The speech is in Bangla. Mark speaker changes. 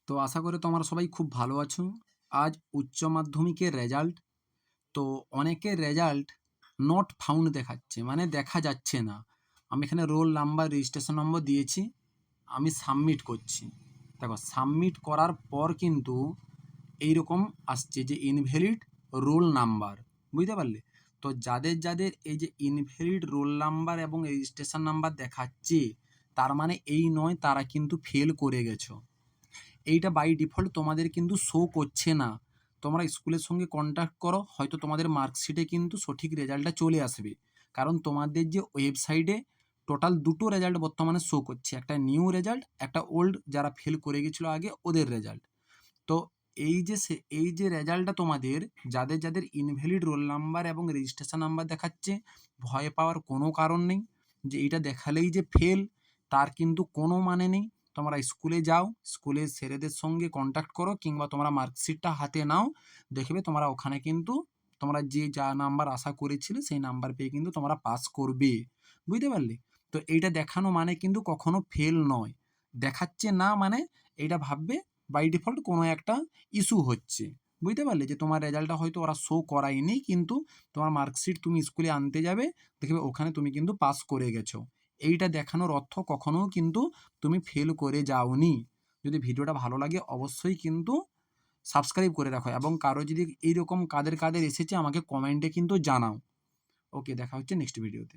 Speaker 1: তো আশা করি তোমরা সবাই খুব ভালো আছো। আজ উচ্চ মাধ্যমিকের রেজাল্ট। তো অনেকের রেজাল্ট নট ফাউন্ড দেখাচ্ছে, মানে দেখা যাচ্ছে না। আমি এখানে রোল নাম্বার, রেজিস্ট্রেশন নম্বর দিয়েছি, আমি সাবমিট করছি। দেখো সাবমিট করার পর কিন্তু এইরকম আসছে যে ইনভ্যালিড রোল নাম্বার, বুঝতে পারলে? তো যাদের যাদের এই যে ইনভ্যালিড রোল নাম্বার এবং রেজিস্ট্রেশন নাম্বার দেখাচ্ছে, তার মানে এই নয় তারা কিন্তু ফেল করে গেছো। এইটা বাই ডিফল্ট তোমাদের কিন্তু শো করছে না। তোমরা স্কুলের সঙ্গে কন্ট্যাক্ট করো, হয়তো তোমাদের মার্কশিটে কিন্তু সঠিক রেজাল্টটা চলে আসবে। কারণ তোমাদের যে ওয়েবসাইটে টোটাল দুটো রেজাল্ট বর্তমানে শো করছে, একটা নিউ রেজাল্ট, একটা ওল্ড যারা ফেল করে গেছিলো আগে ওদের রেজাল্ট। তো এই যে রেজাল্টটা তোমাদের, যাদের যাদের ইনভ্যালিড রোল নাম্বার এবং রেজিস্ট্রেশন নাম্বার দেখাচ্ছে, ভয় পাওয়ার কোনো কারণ নেই। যে এইটা দেখালেই যে ফেল, তার কিন্তু কোনো মানে নেই। তোমরা স্কুলে যাও, স্কুলের স্যারেদের সঙ্গে কন্ট্যাক্ট করো, কিংবা তোমরা মার্কশিটটা হাতে নাও, দেখবে তোমরা ওখানে কিন্তু তোমরা যে যা নাম্বার আশা করেছিলে সেই নাম্বার পেয়ে কিন্তু তোমরা পাস করবে, বুঝতে পারলে? তো এইটা দেখানো মানে কিন্তু কখনো ফেল নয়। দেখাচ্ছে না মানে এইটা ভাববে বাই ডিফল্ট কোনো একটা ইস্যু হচ্ছে, বুঝতে পারলে? যে তোমার রেজাল্টটা হয়তো ওরা শো করায়নি, কিন্তু তোমার মার্কশিট তুমি স্কুলে আনতে যাবে, দেখবে ওখানে তুমি কিন্তু পাস করে গেছো। এইটা দেখানোর অর্থ কখনোও কিন্তু তুমি ফেল করে যাওনি। যদি ভিডিওটা ভালো লাগে অবশ্যই কিন্তু সাবস্ক্রাইব করে রাখো, এবং কারো যদি এইরকম কাদের কাদের এসেছে আমাকে কমেন্টে কিন্তু জানাও। ওকে, দেখা হচ্ছে নেক্সট ভিডিওতে।